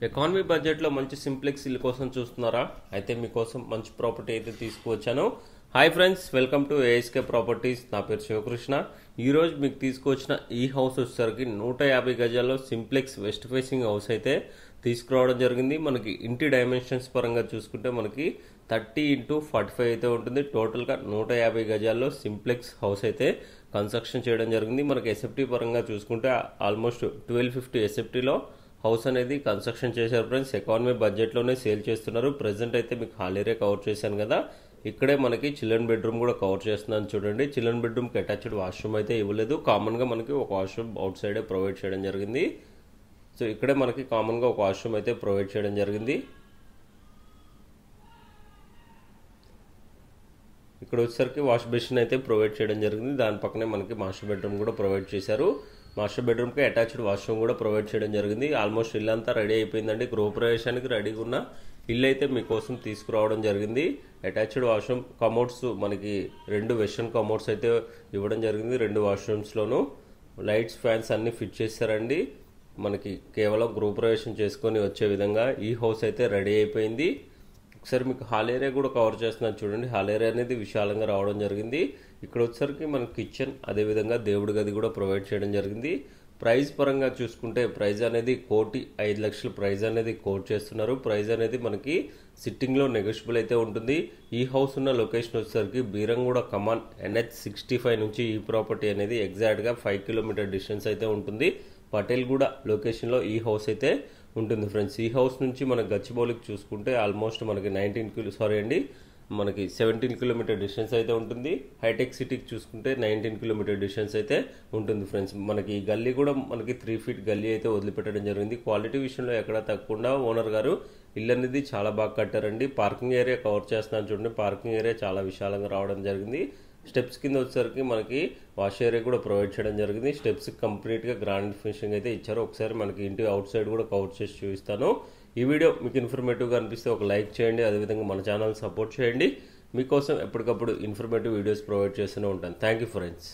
Economy బడ్జెట్లో మంచి simplex ఇల్లు కోసం చూస్తున్నారా? అయితే మీకోసం మంచి ప్రాపర్టీ అయితే తీసుకువచ్చాను. Hi friends, welcome to ASK properties. నా పేరు శివకృష్ణ. ఈరోజు మీకు తీసుకువచ్చిన ఈ హౌస్ వచ్చేసరికి 150 గజాల్లో సింప్లెక్స్ వెస్ట్ ఫేసింగ్ హౌస్ అయితే తీసుకురావడం జరిగింది. మనకి ఇంటి డైమెన్షన్స్ పరంగా చూసుకుంటే మనకి 30x45 అయితే ఉంటుంది. టోటల్గా 150 గజాల్లో సింప్లెక్స్ హౌస్ అయితే కన్స్ట్రక్షన్ చేయడం జరిగింది. మనకి ఎస్ఎఫ్టీ పరంగా చూసుకుంటే ఆల్మోస్ట్ 1250 ఎస్ఎఫ్టీలో హౌస్ అనేది కన్స్ట్రక్షన్ చేశారు ఫ్రెండ్స్. ఎకానమీ బడ్జెట్లోనే సేల్ చేస్తున్నారు. ప్రెసెంట్ అయితే మీకు హాల్ ఏరియా కవర్ చేశాను కదా, ఇక్కడే మనకి చిల్డ్రన్ బెడ్రూమ్ కూడా కవర్ చేస్తున్నాను చూడండి. చిల్డ్రన్ బెడ్రూమ్కి అటాచ్డ్ వాష్రూమ్ అయితే ఇవ్వలేదు. కామన్గా మనకి ఒక వాష్రూమ్ అవుట్ సైడే ప్రొవైడ్ చేయడం జరిగింది. సో ఇక్కడే మనకి కామన్గా ఒక వాష్రూమ్ అయితే ప్రొవైడ్ చేయడం జరిగింది. ఇక్కడ వచ్చేసరికి వాష్ బేసిన్ అయితే ప్రొవైడ్ చేయడం జరిగింది. దాని పక్కనే మనకి మాస్టర్ బెడ్రూమ్ కూడా ప్రొవైడ్ చేశారు. మాస్టర్ బెడ్రూమ్కి అటాచ్డ్ వాష్రూమ్ కూడా ప్రొవైడ్ చేయడం జరిగింది. ఆల్మోస్ట్ ఇల్లు అంతా రెడీ అయిపోయిందండి. గృహప్రవేశానికి రెడీగా ఉన్న ఇల్లు అయితే మీకోసం తీసుకురావడం జరిగింది. అటాచ్డ్ వాష్రూమ్, కమోడ్స్ మనకి 2 వెస్టర్న్ కమోడ్స్ అయితే ఇవ్వడం జరిగింది. 2 వాష్రూమ్స్లోనూ లైట్స్, ఫ్యాన్స్ అన్నీ ఫిట్ చేశారండి. మనకి కేవలం గృహప్రవేశం చేసుకొని వచ్చే విధంగా ఈ హౌస్ అయితే రెడీ అయిపోయింది. ఒకసారి మీకు హాల్ ఏరియా కూడా కవర్ చేస్తున్నాను చూడండి. హాల్ ఏరియా అనేది విశాలంగా రావడం జరిగింది. ఇక్కడ వచ్చేసరికి మనకి కిచెన్, అదేవిధంగా దేవుడి గది కూడా ప్రొవైడ్ చేయడం జరిగింది. ప్రైస్ పరంగా చూసుకుంటే ప్రైస్ అనేది 1,05,00,000 ప్రైస్ అనేది కోట్ చేస్తున్నారు. ప్రైస్ అనేది మనకి సిట్టింగ్లో నెగోషియబుల్ అయితే ఉంటుంది. ఈ హౌస్ ఉన్న లొకేషన్ వచ్చేసరికి బీరంగూడ కమాన్ NH65 నుంచి ఈ ప్రాపర్టీ అనేది ఎగ్జాక్ట్గా 5 కిలోమీటర్ డిస్టెన్స్ అయితే ఉంటుంది. పటేల్గూడ లొకేషన్లో ఈ హౌస్ అయితే ఉంటుంది ఫ్రెండ్స్. ఈ హౌస్ నుంచి మన గచ్చిబౌలికి చూసుకుంటే ఆల్మోస్ట్ మనకి 17 కిలోమీటర్ డిస్టెన్స్ అయితే ఉంటుంది. హైటెక్ సిటీకి చూసుకుంటే 19 కిలోమీటర్ డిస్టెన్స్ అయితే ఉంటుంది ఫ్రెండ్స్. మనకి ఈ గల్లీ కూడా మనకి 3 ఫీట్ గల్లీ అయితే వదిలిపెట్టడం జరిగింది. క్వాలిటీ విషయంలో ఎక్కడ తగ్గకుండా ఓనర్ గారు ఇల్లు అనేది చాలా బాగా కట్టారండి. పార్కింగ్ ఏరియా కవర్ చేస్తున్నాను చూడండి. పార్కింగ్ ఏరియా చాలా విశాలంగా రావడం జరిగింది. స్టెప్స్ కింద వచ్చేసరికి మనకి వాష్ ఏరియా కూడా ప్రొవైడ్ చేయడం జరిగింది. స్టెప్స్ కంప్లీట్గా గ్రాండ్ ఫినిషింగ్ అయితే ఇచ్చారు. ఒకసారి మనకి ఇంటి అవుట్ సైడ్ కూడా కవర్ చేసి చూపిస్తాను. ఈ వీడియో మీకు ఇన్ఫర్మేటివ్గా అనిపిస్తే ఒక లైక్ చేయండి. అదేవిధంగా మన ఛానల్ సపోర్ట్ చేయండి. మీకోసం ఎప్పటికప్పుడు ఇన్ఫర్మేటివ్ వీడియోస్ ప్రొవైడ్ చేస్తూనే ఉంటాను. Thank you friends.